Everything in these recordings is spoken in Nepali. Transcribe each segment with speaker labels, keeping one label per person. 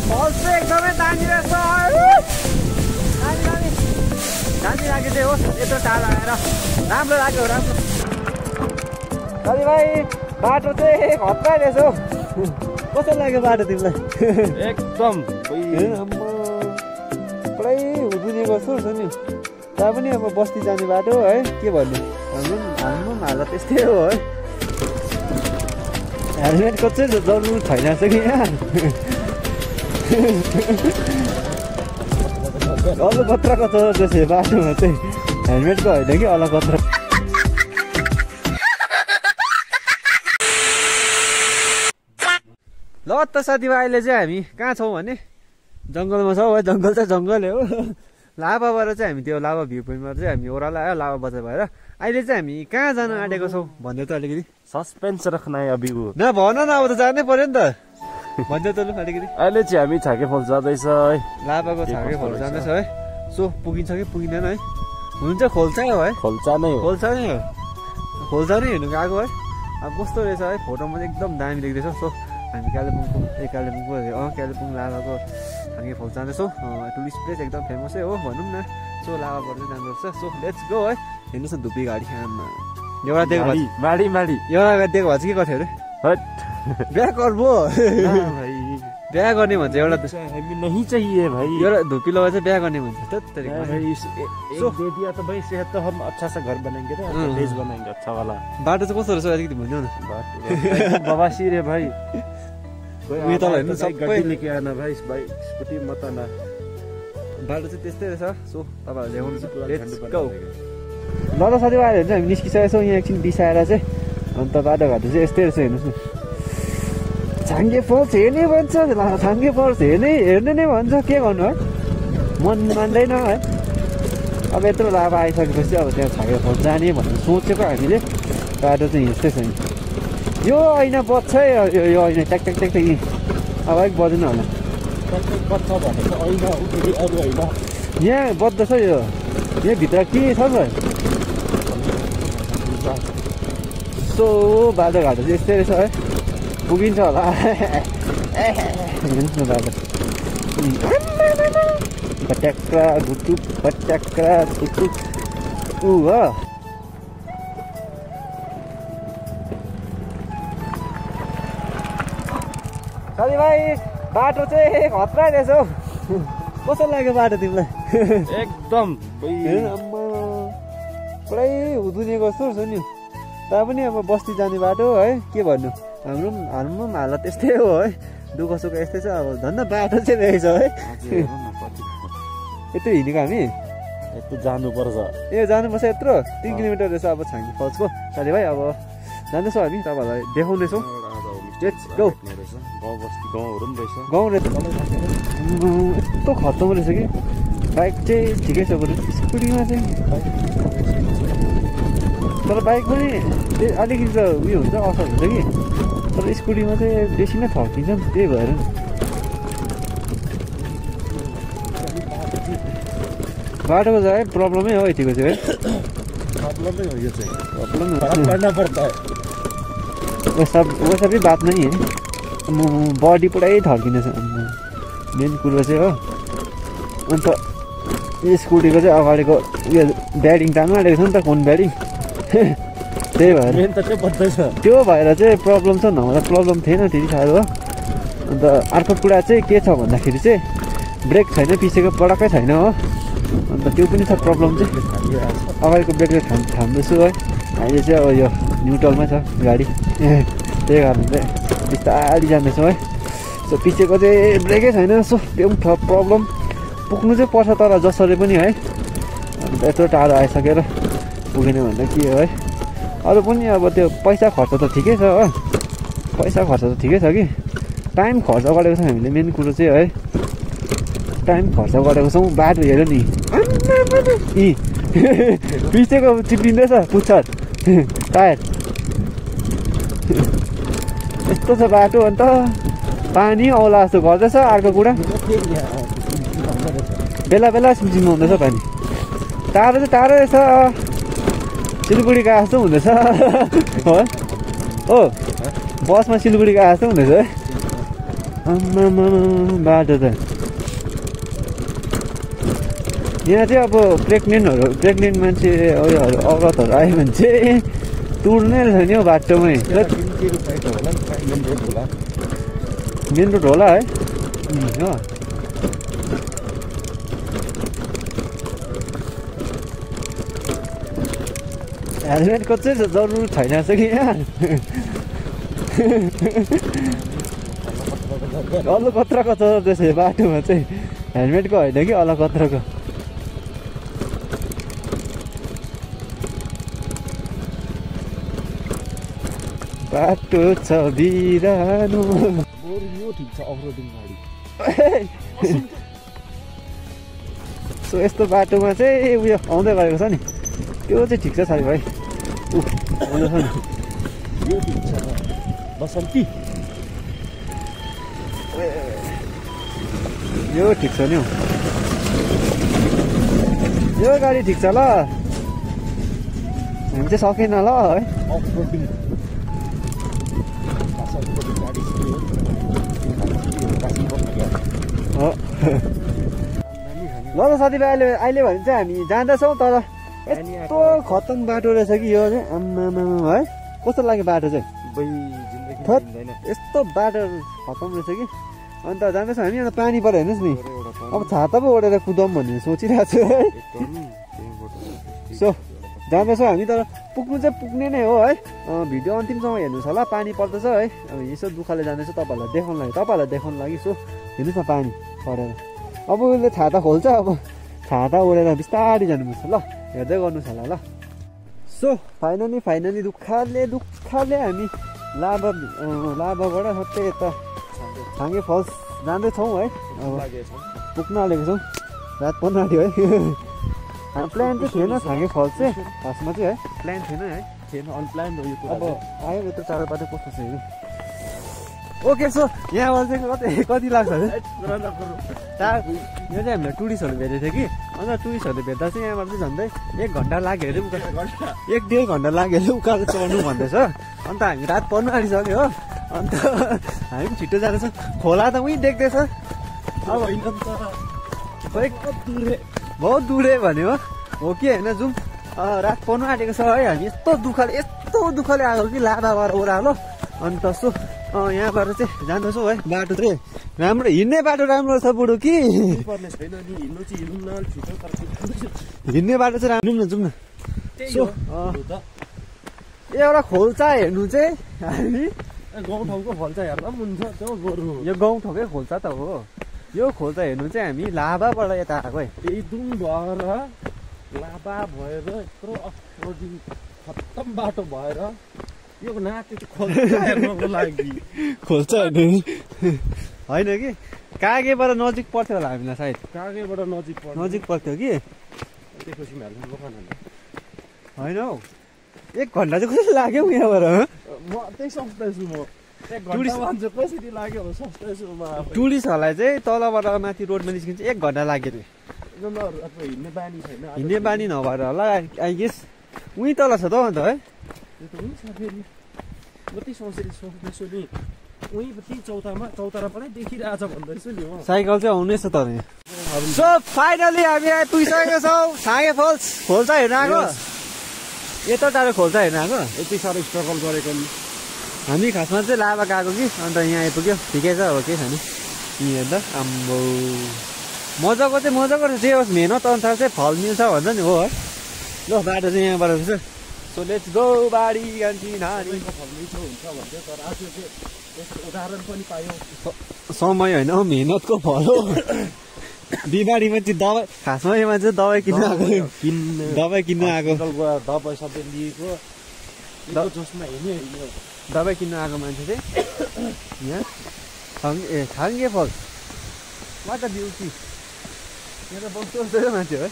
Speaker 1: फल्स चाहिँ एकदमै दामी रहेछ दामी लाग्यो चाहिँ होस् यत्रो टाढा आएर राम्रो लाग्यो राम्रो साथीभाइ बाटो चाहिँ खतरा रहेछ हौ कस्तो लाग्यो बाटो तिमीलाई
Speaker 2: एकदम
Speaker 1: पुरै हुँदिने कस्तो हुन्छ नि त्यहाँ पनि अब बस्ती जाने बाटो है के भन्नु हाम्रो पनि हालत त्यस्तै हो है हेलमेटको चाहिँ जरुरत छैन रहेछ कि यहाँ अलकत्राको छ त्यसै बाटोमा चाहिँ हेलमेटको होइन कि अलकत्रा ल त साथीभाइ अहिले चाहिँ हामी कहाँ छौँ भने जङ्गलमा छौँ है जङ्गल चाहिँ जङ्गलै हो लाभाबाट चाहिँ हामी त्यो लाभा भ्यू पोइन्टमा चाहिँ हामी ओह्रालो आयो लाभा बजार भएर अहिले चाहिँ हामी कहाँ जान आँटेको छौँ भन्दै त अलिकति
Speaker 2: सस्पेन्स राख्न अभी
Speaker 1: न भन न अब त जानै पर्यो नि त भन्दै त लु अलिकति
Speaker 2: अहिले चाहिँ हामी छाके फल जाँदैछ है
Speaker 1: लाभाको छाके फल जाँदैछ है सो पुगिन्छ कि पुगिँदैन है हुनु चाहिँ खोल्सा हो है
Speaker 2: खोल्सा नै हो
Speaker 1: खोल्सा नै हो खोल्सा नै हेर्नु गएको है अब कस्तो रहेछ है फोटोमा चाहिँ एकदम दामी देख्दैछ सो हामी कालेबुङको कालेबुङ लाभाको छाके फल जाँदैछौँ टुरिस्ट प्लेस एकदम फेमसै हो भनौँ न सो लाभाबाट चाहिँ जाँदो रहेछ सो लेट्स गो है हेर्नुहोस् न धुप्पी गाडी खानमा एउटा दिएको
Speaker 2: माडी
Speaker 1: एउटा दिएको भए चाहिँ के गर्थ्यो अरे बिहा गर्बो बिहा गर्ने भन्छ एउटा
Speaker 2: हामी नहीं चाहिए भाई
Speaker 1: एउटा धुप्पी लगाएर चाहिँ बिहा गर्ने भन्छ
Speaker 2: तो भाई सेहत तो हम अच्छा सा घर बनाएंगे ना प्लेस बनाएंगे अच्छा वाला
Speaker 1: बाटो चाहिँ कस्तो रहेछ अलिकति भनिदेऊ न
Speaker 2: बवासी रे भाइ
Speaker 1: उयो त हेर्नु सबै
Speaker 2: गाडी लिएर आएन भाइ स्कुटी मत न
Speaker 1: बाटो चाहिँ त्यस्तै रहेछ सो तपाईहरुले ल्याउनु लेट्स गो ल त साथीभाइहरु चाहिँ हामी निस्किसकेका छौँ यहाँ एकछिन बिसाएर चाहिँ अन्त बाटोघाटो चाहिँ यस्तै रहेछ हेर्नुहोस् न छाङ्गे फल्स हेर्ने भन्छ छाङ्गे फल्स हेर्ने नै भन्छ के गर्नु है मन मान्दैन है अब यत्रो लाभा आइसकेपछि अब त्यहाँ छाङ्गे फल्स जाने भनेर सोचेको हामीले बाटो चाहिँ हिँड्दै छ यो ऐना बज्छ है यो ऐना ट्याक ट्याक ट्याक ट्याक अब अलिक बज्दैन होला यहाँ बज्दछ यो भित्र के छ त सो बाटोघाटो चाहिँ यस्तै रहेछ है पुगिन्छ होला हेर्नुहोस् न बाटो पट्याक्रा गुटुक पट्याक्रा गुटुक हो साथीभाइ बाटो चाहिँ खतरा रहेछ हौ कस्तो लाग्यो बाटो तिमीलाई
Speaker 2: एकदम
Speaker 1: पुरै हुँदुने कस्तो छ नि त्यहाँ पनि अब बस्ती जाने बाटो है के भन्नु हाम्रो पनि हालत त्यस्तै हो है दुःख सुख यस्तै छ अब धन्न बाटो चाहिँ रहेछ है यत्रो हिँडेको हामी
Speaker 2: यत्रो जानुपर्छ
Speaker 1: ए जानुपर्छ यत्रो 3 किलोमिटर रहेछ अब छाङ्गे फल्सको साथीभाइ अब जाँदैछौँ हामी तपाईँहरूलाई देखाउनेछौँ लेट्स गो गाउँ रहेछ यस्तो खत्तम रहेछ कि बाइक चाहिँ ठिकै छ बरु स्कुटीमा चाहिँ तर बाइक पनि अलिकति त उयो हुन्छ असर हुन्छ कि तर स्कुटीमा चाहिँ बेसी नै थर्किन्छ नि त्यही भएर बाटोको चाहिँ प्रब्लमै हो यतिको चाहिँ है
Speaker 2: प्रब्लमै हो यो चाहिँ
Speaker 1: प्रब्लम
Speaker 2: करना पर्छ
Speaker 1: वैसा भी बात नहीं है बडी पुरै थर्किने छ मेन कुरो चाहिँ हो अन्त यो स्कुटीको चाहिँ अगाडिको उयो ब्यारिङ तान्नु आँटेको छ नि त कुन ब्यारिङ त्यही भएर
Speaker 2: मेन त त्यो बज्दैछ
Speaker 1: त्यो भएर चाहिँ प्रब्लम छ नहुँदा प्रब्लम थिएन त्यति साह्रो हो अन्त अर्को कुरा चाहिँ के छ भन्दाखेरि चाहिँ ब्रेक छैन पछिको पडक्कै छैन हो अन्त त्यो पनि छ प्रब्लम चाहिँ अगाडिको ब्रेकले थाम्दैछु है अहिले चाहिँ अब यो न्युट्रलमै छ गाडी त्यही कारण चाहिँ बिस्तारै जाँदैछौँ है सो पछिको चाहिँ ब्रेकै छैन सो त्यो पनि प्रब्लम पुग्नु चाहिँ पर्छ तर जसरी पनि है अन्त यत्रो टाढो आइसकेर पुगेन भन्दा के हो है अरू पनि अब त्यो पैसा खर्च त ठिकै छ हो पैसा खर्च त ठिकै छ कि टाइम खर्च गरेको छ हामीले मेन कुरो चाहिँ है टाइम खर्च गरेको छौँ बाटो हेऱ्यो नि पिछेको चिप्लिँदैछ पुच्छर टायर यस्तो छ बाटो अन्त पानी औला जस्तो गर्दैछ अर्को कुरा बेला बेला सिमसिम हुँदैछ पानी टाढो चाहिँ टाढो रहेछ सिलगढी गएको जस्तो हुँदैछ हो बसमा सिलगढी गएको जस्तो हुँदैछ है आम्मामा बाटो त यहाँ चाहिँ अब प्रेग्नेन्ट मान्छे उयोहरू औरतहरू आयो भने चाहिँ तुर्नै छ नि हौ बाटोमै मेन रोड होला है हेलमेटको चाहिँ जरुर छैन रहेछ कि यहाँ अलकत्राको छ त्यसै बाटोमा चाहिँ हेलमेटको होइन कि अलकत्राको बाटो छ बिरानो
Speaker 2: यो ठिक छ अफरोडिङ गाडी
Speaker 1: सो यस्तो बाटोमा चाहिँ उयो आउँदै गरेको छ नि त्यो चाहिँ ठिक छ साथी भाइ आउँदैछ नि
Speaker 2: यो ठिक छ बसन्ती
Speaker 1: यो ठिक छ नि हौ यो गाडी ठिक छ ल हामी चाहिँ सकेन ल है
Speaker 2: अफरोडिङ
Speaker 1: ल त साथीभाइ अहिले भने चाहिँ हामी जाँदैछौँ तर यस्तो खतम बाटो रहेछ कि यो चाहिँ आम्मामा है कस्तो लाग्यो बाटो चाहिँ यस्तो बाटो खतम रहेछ कि अन्त जाँदैछौँ हामी अन्त पानी पऱ्यो हेर्नुहोस् नि अब छाता पो ओढेर कुदाउँ भन्ने सोचिरहेको छु है सो जाँदैछौँ हामी तर पुग्नु चाहिँ पुग्ने नै हो है भिडियो अन्तिमसम्म हेर्नुहोस् होला पानी पर्दैछ है अब यसो दुःखले जाँदैछ तपाईँहरूलाई देखाउनु लागि सो हेर्नुहोस् न पानी परेर अब उसले छाता खोल्छ अब छाता ओढेर बिस्तारै जानुपर्छ ल हेर्दै गर्नुहोस् होला ल सो फाइनली दुःखले हामी लाभाबाट सबै यता छाङ्गे फल्स जाँदैछौँ है अब पुग्न आलेको छौँ रात 15 आँट्यो है प्लान चाहिँ थिएन छाङ्गे फल्स चाहिँ खासमा चाहिँ है प्लान थिएन है
Speaker 2: अनप्लान हो यो
Speaker 1: अब आयो यत्रो टाढो बाटो कस्तो छ हेर्नु ओके सो यहाँबाट चाहिँ कति लाग्छ अरे यो चाहिँ हामीलाई टुरिस्टहरू भेटेको थियो कि अन्त टुरिस्टहरूले भेट्दा चाहिँ यहाँबाट चाहिँ झन्डै 1 घन्टा लाग्यो अरे 1-1.5 घन्टा लाग्यो अरे उकालो चढ्नु भन्दैछ अन्त हामी रात पर्नु आँटिसक्यो हो अन्त हामी पनि छिटो जाँदैछ खोला त उहीँ देख्दैछ अब बहुत दुरे भन्यो हो कि होइन जाउँ रात पर्नु आँटेको छ है हामी यस्तो दुःखले आएको कि लाभाबाट ओह्रालो अन्त सो यहाँबाट चाहिँ जाँदैछौँ है बाटो चाहिँ राम्रो हिँड्ने बाटो राम्रो छ बुढो कि हिँड्ने बाटो चाहिँ राम्रो न जाउँ न सो एउटा खोल्चा हेर्नु चाहिँ हामी
Speaker 2: गाउँठाउँको खोल्चा हेर्दा पनि हुन्छ त्यो गोरु
Speaker 1: यो गाउँठाउँकै खोल्चा त हो यो खोल्चा हेर्नु चाहिँ हामी लाभाबाट यता आएको है
Speaker 2: एकदम भएर लाभा भएर यत्रो अफरोडिङ खत्तम बाटो भएर यो नाति खोल्चा हेर्नको लागि
Speaker 1: खोल्चा हेर्नु होइन कि कागेबाट नजिक पर्थ्यो होला हामीलाई सायद
Speaker 2: कागेबाट
Speaker 1: नजिक पर्थ्यो कि
Speaker 2: त्यसपछि
Speaker 1: होइन हौ 1 घन्टा चाहिँ कसरी लाग्यो यहाँबाट
Speaker 2: म त्यही सोच्दैछु म कसरी लाग्यो
Speaker 1: टुरिस्टहरूलाई चाहिँ तलबाट माथि रोडमा निस्किन्छ 1 घन्टा लाग्यो अरे
Speaker 2: हिँड्ने बानी छैन
Speaker 1: हिँड्ने बानी नभएर होला आई गेस उहीँ तल छ त अन्त है
Speaker 2: सोच्दैछु नि उहीँ चौताराबाटै देखिरहेछ भन्दैछु नि
Speaker 1: साइकल चाहिँ आउनेछ त सो फाइनली हामी आइपुगिसकेको छौँ छाङ्गे फल्स खोल्चा हेर्न आएको यत्रो टाढो खोल्चा हेर्न आएको
Speaker 2: यति साह्रो स्ट्रगल गरेको नि
Speaker 1: हामी खासमा चाहिँ लाभा गएको कि अन्त यहाँ आइपुग्यो ठिकै छ अब केही छैन यहीँ हेर्दा आम्बो मजाको रहेछ जे होस् मेहनत अनुसार चाहिँ फल मिल्छ भन्छ नि हो है ल बाटो चाहिँ यहाँबाट हुन्छ सो लेट्स गो बारी गान्ची नानी
Speaker 2: उदाहरण पनि पायो
Speaker 1: समय होइन हौ मेहनतको फल हो बिमारीमा चाहिँ दबाई खासमा यो मान्छे दबाई किन्न आएको दबाई किन्न आएको
Speaker 2: दबाई सबै लिएको जसमा हिँड्यो
Speaker 1: दबाई किन्न आएको मान्छे चाहिँ यहाँ Chhange falls what a beauty यहाँ त बस्दो मान्छे हो है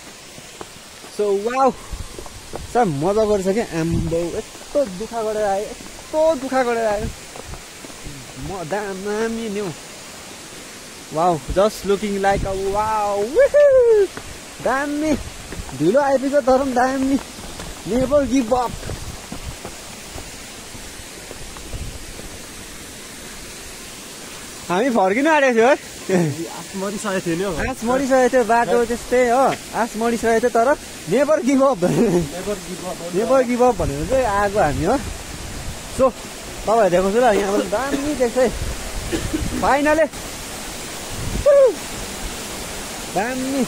Speaker 1: सो वाउ सर मजा गरेछ क्या आम्बो यस्तो दुःख गरेर आयो म दामी नि हौ wow just looking like a wow दामी ढिलो आइपुग्छ तर पनि दामी नेभर गिभ अप हामी फर्किनु आँटेको थियो है
Speaker 2: आस मरिसकेको थियो नि हौ
Speaker 1: आस मरिसकेको थियो बाटो त्यस्तै हो आस मरिसकेको थियो तर never give up never give up भनेर चाहिँ आएको हामी हो सो तपाईँहरू देखाउँछु ल यहाँबाट दामी देख्छ है फाइनली दामी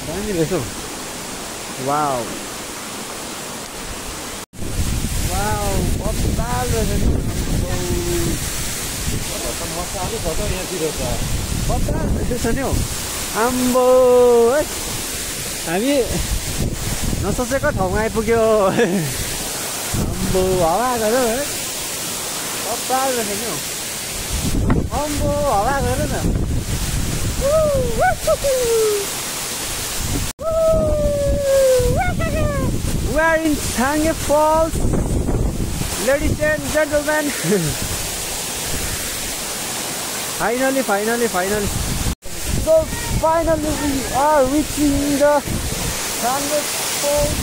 Speaker 1: दामी रहेछ हौ वाउ वाउ कताल रहेछ नि
Speaker 2: मसाले छ त यहाँतिर त
Speaker 1: कताल रहेछ नि हौ आम्बो है हामी नसोचेको ठाउँमा आइपुग्यो आम्बो हावा गऱ्यो है कताल रहेछ नि हौ आम्बो हावा गऱ्यो न We are in Changge Falls, ladies and gentlemen. Finally. So finally we are reaching the Changge Falls.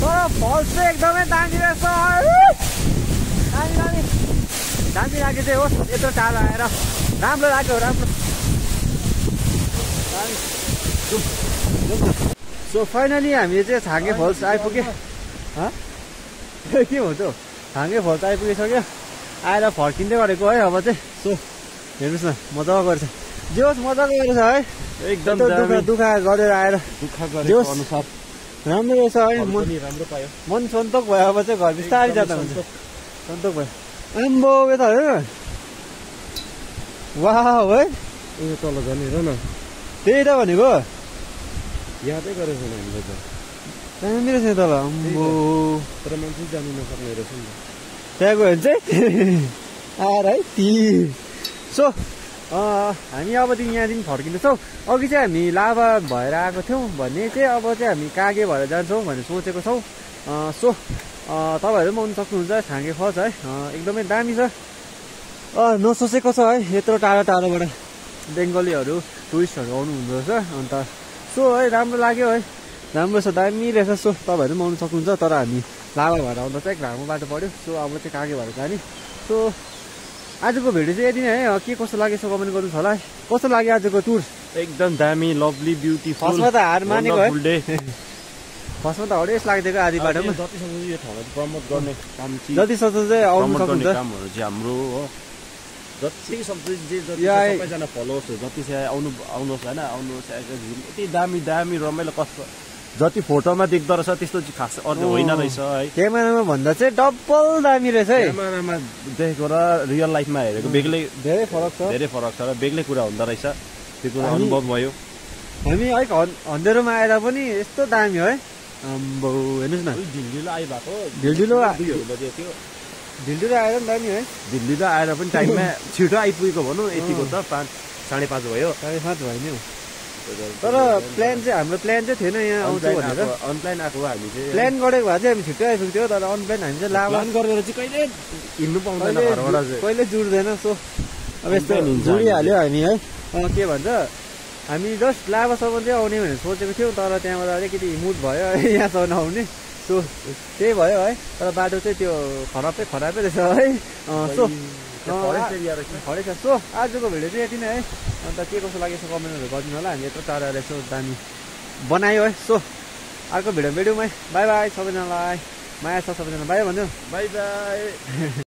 Speaker 1: तर फल्स चाहिँ एकदमै दामी रहेछ दामी लाग्यो चाहिँ होस् यत्रो टाढो आएर राम्रो लाग्यो राम्रो सो फाइनली हामीले चाहिँ छाङ्गे फल्स आइपुग्यो के भन्छ छाङ्गे फल्स आइपुगिसक्यो आएर फर्किँदै गरेको है अब चाहिँ सो हेर्नुहोस् न मजाको गरेछ जे होस् मजाको गरेछ है
Speaker 2: एकदम
Speaker 1: दुःख गरेर आएर
Speaker 2: दुःख गरेको अनुसार
Speaker 1: राम्रो रहेछ है
Speaker 2: राम्रो पायो
Speaker 1: मन सन्तोक भयो अब चाहिँ घर बिस्तारै जाँदा हुन्छ सन्तोक भयो आम्बो यता हेर न वाह है
Speaker 2: उयो तल जाने हेर न
Speaker 1: त्यही त भनेको
Speaker 2: यादै गरेको छैन हामीले त
Speaker 1: दामी रहेछ तल आम्बो
Speaker 2: तर मान्छे जानु नसक्ने रहेछ नि
Speaker 1: त्यहाँ गयो भने चाहिँ आएर है ती सो हामी अबदेखि यहाँदेखि फर्किँदैछौँ अघि चाहिँ हामी लाभा भएर आएको थियौँ भने चाहिँ अब चाहिँ हामी कागे भएर जान्छौँ भनेर सोचेको छौँ सो तपाईँहरू पनि आउनु सक्नुहुन्छ छाङ्गे फल्स है एकदमै दामी छ नसोचेको छ है यत्रो टाढोबाट बेङ्गलीहरू टुरिस्टहरू आउनु हुँदो रहेछ अन्त सो है राम्रो लाग्यो है राम्रो छ दामी रहेछ सो तपाईँहरू पनि आउनु सक्नुहुन्छ तर हामी लाभा भएर आउँदा चाहिँ लामो बाटो पऱ्यो सो अब चाहिँ कागे भएर जाने सो आजको भिडियो चाहिँ यति नै है के कस्तो लाग्यो यसो कमेन्ट गर्नुहोस् होला है कस्तो लाग्यो आजको टुर
Speaker 2: एकदम दामी लभली ब्युटिफुल
Speaker 1: फर्स्टमा त हार मानेको है
Speaker 2: डे
Speaker 1: फर्स्टमा त हरेस लाग्थ्यो आधी बाटोमा
Speaker 2: जतिसक्दो यो ठाउँलाई प्रमोट गर्ने काम
Speaker 1: जति सक्दो चाहिँ आउनु सक्नुहुन्छ
Speaker 2: कामहरू चाहिँ हाम्रो हो जति सक्दो सबैजना फलोवर्सहरू जति चाहिँ आउनुहोस् होइन आउनुहोस् यति दामी रमाइलो कस्तो जति फोटोमा देख्दो रहेछ त्यस्तो चाहिँ खास अर्को होइन रहेछ है
Speaker 1: क्यामेरामा भन्दा चाहिँ डबल दामी रहेछ है
Speaker 2: क्यामेरामा देखेको र रियल लाइफमा हेरेको बेग्लै
Speaker 1: धेरै फरक छ
Speaker 2: र बेग्लै कुरा हुँदो रहेछ त्यो कुरा अनुभव भयो
Speaker 1: हामी अलिक अन्धेरोमा आएर पनि यस्तो दामी है आम्बो हेर्नुहोस् न
Speaker 2: ढिलो आइरहेको
Speaker 1: ढिलो
Speaker 2: 2 बजे थियो
Speaker 1: ढिलो आएर पनि दामी है
Speaker 2: ढिलो आएर पनि टाइममा छिटो आइपुगेको भनौँ यतिको त 5:30 भयो
Speaker 1: 5:30 भयो नि तर प्लान चाहिँ हाम्रो प्लान चाहिँ थिएन यहाँ आउँछ भनेर
Speaker 2: अनप्लान आएको हामी चाहिँ
Speaker 1: प्लान गरेको भए चाहिँ हामी छिट्टै आइपुग्थ्यो तर अनप्लान हामी चाहिँ लाभा
Speaker 2: प्लान गरेर चाहिँ कहिले हिँड्नु पाउँदैन घरबाट चाहिँ
Speaker 1: कहिले जुड्दैन सो अब यस्तो जुडिहाल्यो हामी है के भन्छ हामी जस्ट लाभासम्म चाहिँ आउने भनेर सोचेको थियौँ तर त्यहाँबाट अलिकति मुड भयो यहाँसम्म आउने सो त्यही भयो है तर बाटो चाहिँ त्यो खराबै रहेछ है सो खरै छ सो आजको भिडियो चाहिँ यति नै है अन्त के कस्तो लाग्यो यसो कमेन्टहरू गरिदिनु होला हामी यत्रो टाढा यसो दामी बनायो है सो अर्को भिडियोमै बाई सबैजनालाई माया छ सबैजना बाई भन्नु
Speaker 2: बाई